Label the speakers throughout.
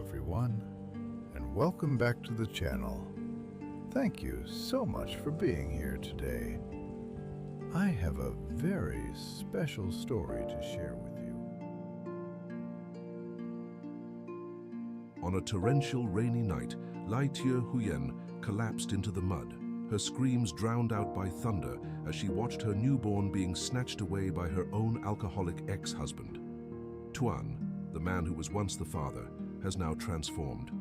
Speaker 1: everyone, and welcome back to the channel. Thank you so much for being here today. I have a very special story to share with you.
Speaker 2: On a torrential rainy night, Ly Tieu Hue collapsed into the mud, her screams drowned out by thunder as she watched her newborn being snatched away by her own alcoholic ex-husband. Tuan, the man who was once the father, has now transformed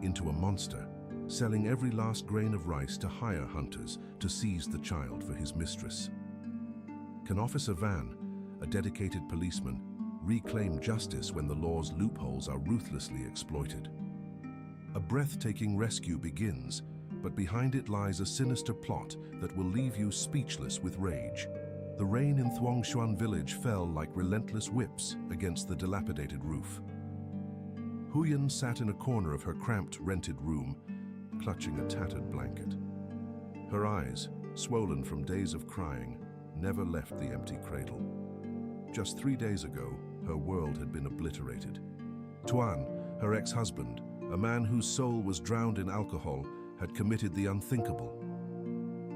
Speaker 2: into a monster, selling every last grain of rice to hire hunters to seize the child for his mistress. Can Officer Van, a dedicated policeman, reclaim justice when the law's loopholes are ruthlessly exploited? A breathtaking rescue begins, but behind it lies a sinister plot that will leave you speechless with rage. The rain in Thuangshuan village fell like relentless whips against the dilapidated roof. Huyen sat in a corner of her cramped, rented room, clutching a tattered blanket. Her eyes, swollen from days of crying, never left the empty cradle. Just 3 days ago, her world had been obliterated. Tuan, her ex-husband, a man whose soul was drowned in alcohol, had committed the unthinkable.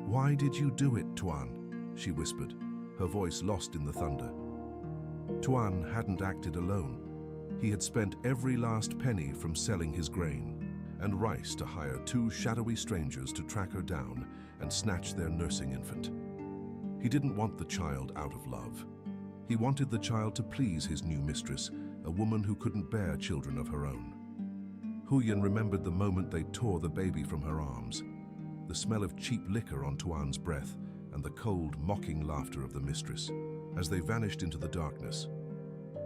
Speaker 2: "Why did you do it, Tuan?" she whispered, her voice lost in the thunder. Tuan hadn't acted alone. He had spent every last penny from selling his grain and rice to hire 2 shadowy strangers to track her down and snatch their nursing infant. He didn't want the child out of love. He wanted the child to please his new mistress, a woman who couldn't bear children of her own. Huyen remembered the moment they tore the baby from her arms, the smell of cheap liquor on Tuan's breath, and the cold, mocking laughter of the mistress. As they vanished into the darkness,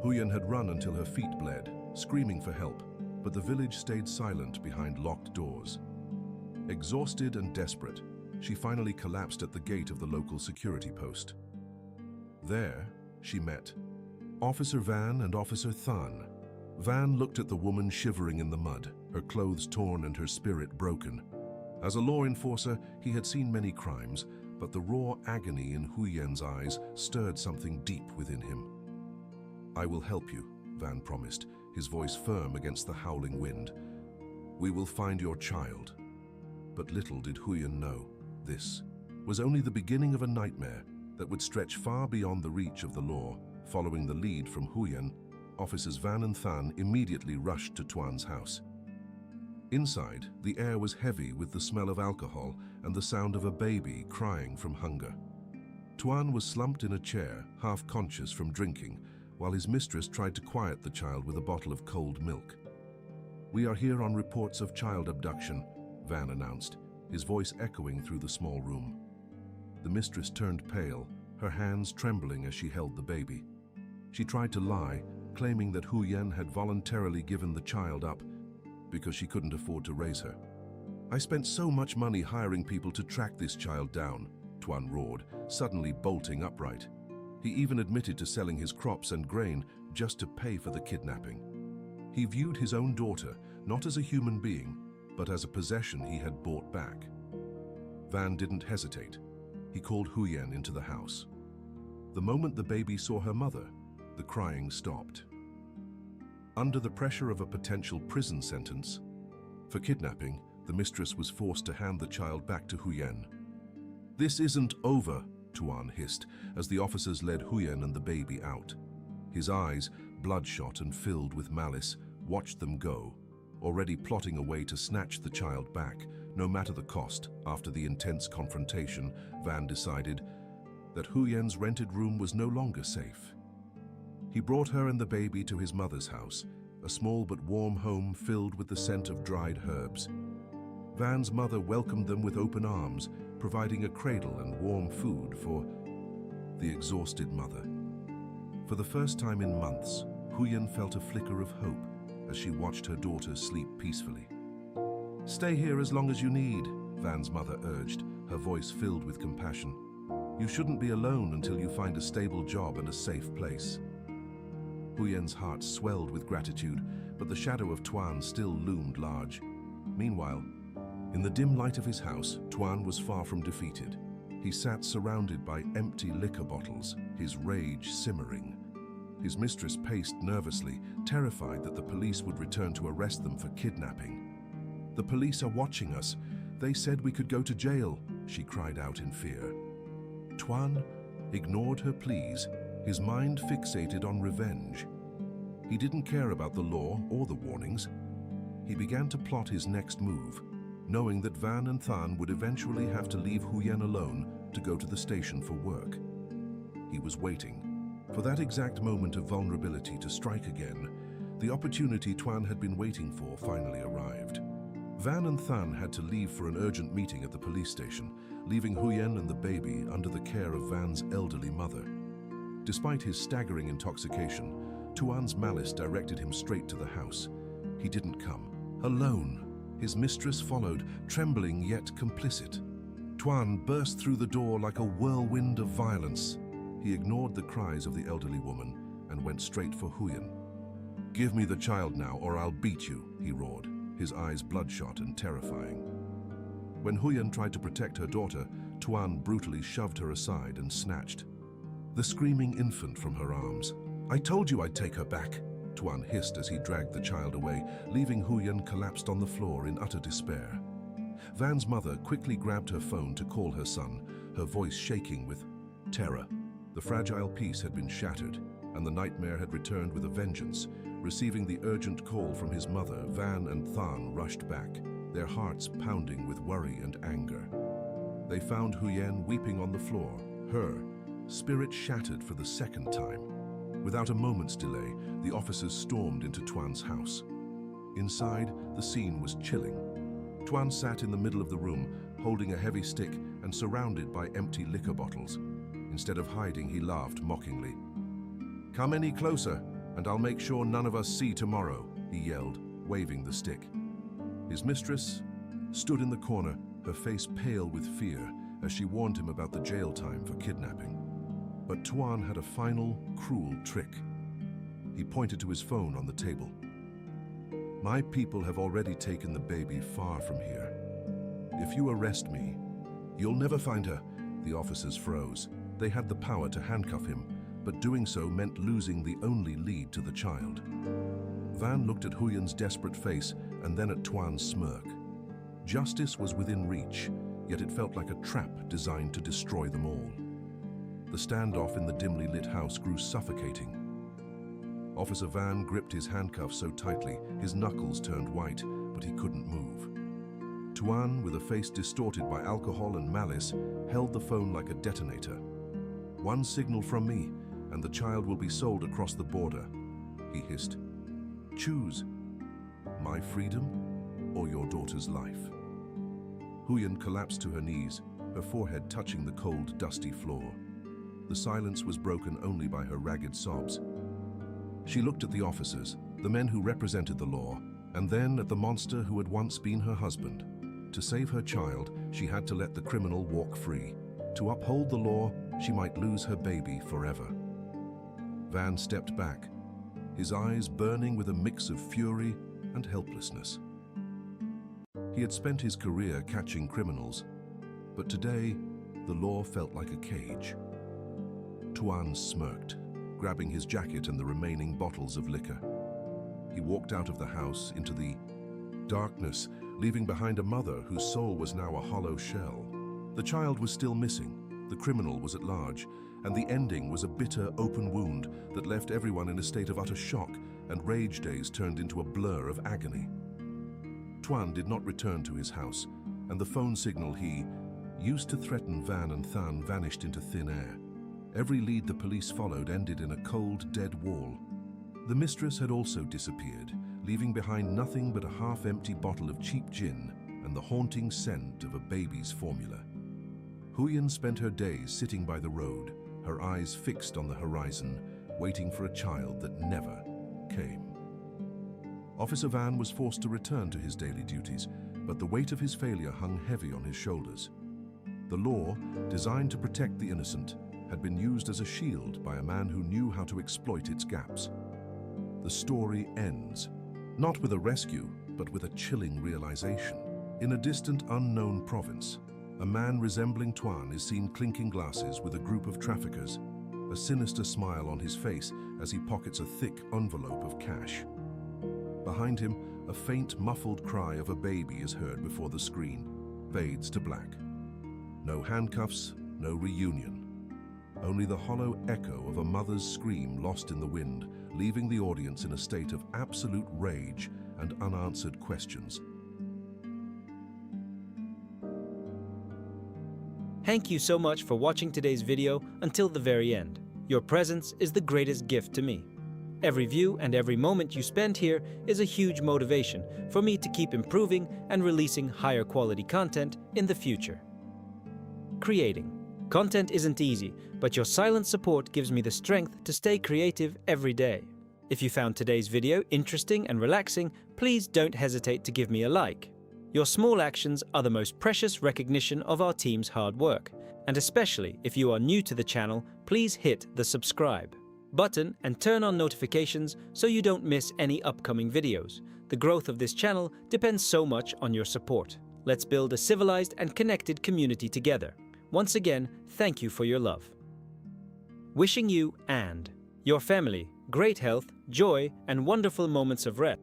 Speaker 2: Huyen had run until her feet bled, screaming for help, but the village stayed silent behind locked doors. Exhausted and desperate, she finally collapsed at the gate of the local security post. There, she met Officer Van and Officer Than. Van looked at the woman shivering in the mud, her clothes torn and her spirit broken. As a law enforcer, he had seen many crimes, but the raw agony in Huyen's eyes stirred something deep within him. "I will help you," Van promised, his voice firm against the howling wind. "We will find your child." But little did Huyen know, this was only the beginning of a nightmare that would stretch far beyond the reach of the law. Following the lead from Huyen, Officers Van and Than immediately rushed to Tuan's house. Inside, the air was heavy with the smell of alcohol and the sound of a baby crying from hunger. Tuan was slumped in a chair, half conscious from drinking, while his mistress tried to quiet the child with a bottle of cold milk. "We are here on reports of child abduction," Van announced, his voice echoing through the small room. The mistress turned pale, her hands trembling as she held the baby. She tried to lie, claiming that Huyen had voluntarily given the child up because she couldn't afford to raise her. "I spent so much money hiring people to track this child down," Tuan roared, suddenly bolting upright. He even admitted to selling his crops and grain just to pay for the kidnapping. He viewed his own daughter not as a human being, but as a possession he had bought back. Van didn't hesitate. He called Huyen into the house. The moment the baby saw her mother, the crying stopped. Under the pressure of a potential prison sentence for kidnapping, the mistress was forced to hand the child back to Huyen. "This isn't over," Tuan hissed as the officers led Huyen and the baby out. His eyes, bloodshot and filled with malice, watched them go, already plotting a way to snatch the child back, no matter the cost. After the intense confrontation, Van decided that Huyen's rented room was no longer safe. He brought her and the baby to his mother's house, a small but warm home filled with the scent of dried herbs. Van's mother welcomed them with open arms, providing a cradle and warm food for the exhausted mother. For the first time in months, Huyen felt a flicker of hope as she watched her daughter sleep peacefully. "Stay here as long as you need," Van's mother urged, her voice filled with compassion. "You shouldn't be alone until you find a stable job and a safe place." Huyen's heart swelled with gratitude, but the shadow of Tuan still loomed large. Meanwhile, in the dim light of his house, Tuan was far from defeated. He sat surrounded by empty liquor bottles, his rage simmering. His mistress paced nervously, terrified that the police would return to arrest them for kidnapping. "The police are watching us. They said we could go to jail," she cried out in fear. Tuan ignored her pleas, his mind fixated on revenge. He didn't care about the law or the warnings. He began to plot his next move, knowing that Van and Than would eventually have to leave Huyen alone to go to the station for work. He was waiting for that exact moment of vulnerability to strike again. The opportunity Tuan had been waiting for finally arrived. Van and Than had to leave for an urgent meeting at the police station, leaving Huyen and the baby under the care of Van's elderly mother. Despite his staggering intoxication, Tuan's malice directed him straight to the house. He didn't come. Alone, his mistress followed, trembling yet complicit. Tuan burst through the door like a whirlwind of violence. He ignored the cries of the elderly woman and went straight for Huyen. "Give me the child now, or I'll beat you," he roared, his eyes bloodshot and terrifying. When Huyen tried to protect her daughter, Tuan brutally shoved her aside and snatched the screaming infant from her arms. "I told you I'd take her back," Tuan hissed as he dragged the child away, leaving Huyen collapsed on the floor in utter despair. Van's mother quickly grabbed her phone to call her son, her voice shaking with terror. The fragile peace had been shattered, and the nightmare had returned with a vengeance. Receiving the urgent call from his mother, Van and Than rushed back, their hearts pounding with worry and anger. They found Huyen weeping on the floor, her spirit shattered for the second time. Without a moment's delay, the officers stormed into Tuan's house. Inside, the scene was chilling. Tuan sat in the middle of the room, holding a heavy stick and surrounded by empty liquor bottles. Instead of hiding, he laughed mockingly. "Come any closer, and I'll make sure none of us see tomorrow," he yelled, waving the stick. His mistress stood in the corner, her face pale with fear, as she warned him about the jail time for kidnapping. But Tuan had a final, cruel trick. He pointed to his phone on the table. "My people have already taken the baby far from here. If you arrest me, you'll never find her." The officers froze. They had the power to handcuff him, but doing so meant losing the only lead to the child. Van looked at Huyen's desperate face and then at Tuan's smirk. Justice was within reach, yet it felt like a trap designed to destroy them all. The standoff in the dimly lit house grew suffocating. Officer Van gripped his handcuffs so tightly, his knuckles turned white, but he couldn't move. Tuan, with a face distorted by alcohol and malice, held the phone like a detonator. "One signal from me, and the child will be sold across the border," he hissed. "Choose my freedom or your daughter's life." Huyen collapsed to her knees, her forehead touching the cold, dusty floor. The silence was broken only by her ragged sobs. She looked at the officers, the men who represented the law, and then at the monster who had once been her husband. To save her child, she had to let the criminal walk free. To uphold the law, she might lose her baby forever. Van stepped back, his eyes burning with a mix of fury and helplessness. He had spent his career catching criminals, but today, the law felt like a cage. Tuan smirked, grabbing his jacket and the remaining bottles of liquor. He walked out of the house into the darkness, leaving behind a mother whose soul was now a hollow shell. The child was still missing, the criminal was at large, and the ending was a bitter, open wound that left everyone in a state of utter shock, and rage days turned into a blur of agony. Tuan did not return to his house, and the phone signal he used to threaten Van and Than vanished into thin air. Every lead the police followed ended in a cold, dead wall. The mistress had also disappeared, leaving behind nothing but a half-empty bottle of cheap gin and the haunting scent of a baby's formula. Huyen spent her days sitting by the road, her eyes fixed on the horizon, waiting for a child that never came. Officer Van was forced to return to his daily duties, but the weight of his failure hung heavy on his shoulders. The law, designed to protect the innocent, had been used as a shield by a man who knew how to exploit its gaps. The story ends, not with a rescue, but with a chilling realization. In a distant, unknown province, a man resembling Tuan is seen clinking glasses with a group of traffickers. a sinister smile on his face as he pockets a thick envelope of cash. Behind him, a faint, muffled cry of a baby is heard before the screen, fades to black. No handcuffs, no reunion. Only the hollow echo of a mother's scream lost in the wind, leaving the audience in a state of absolute rage and unanswered questions.
Speaker 3: Thank you so much for watching today's video until the very end. Your presence is the greatest gift to me. Every view and every moment you spend here is a huge motivation for me to keep improving and releasing higher quality content in the future. Creating content isn't easy, but your silent support gives me the strength to stay creative every day. If you found today's video interesting and relaxing, please don't hesitate to give me a like. Your small actions are the most precious recognition of our team's hard work, and especially if you are new to the channel, please hit the subscribe button and turn on notifications so you don't miss any upcoming videos. The growth of this channel depends so much on your support. Let's build a civilized and connected community together. Once again, thank you for your love. Wishing you and your family great health, joy, and wonderful moments of rest.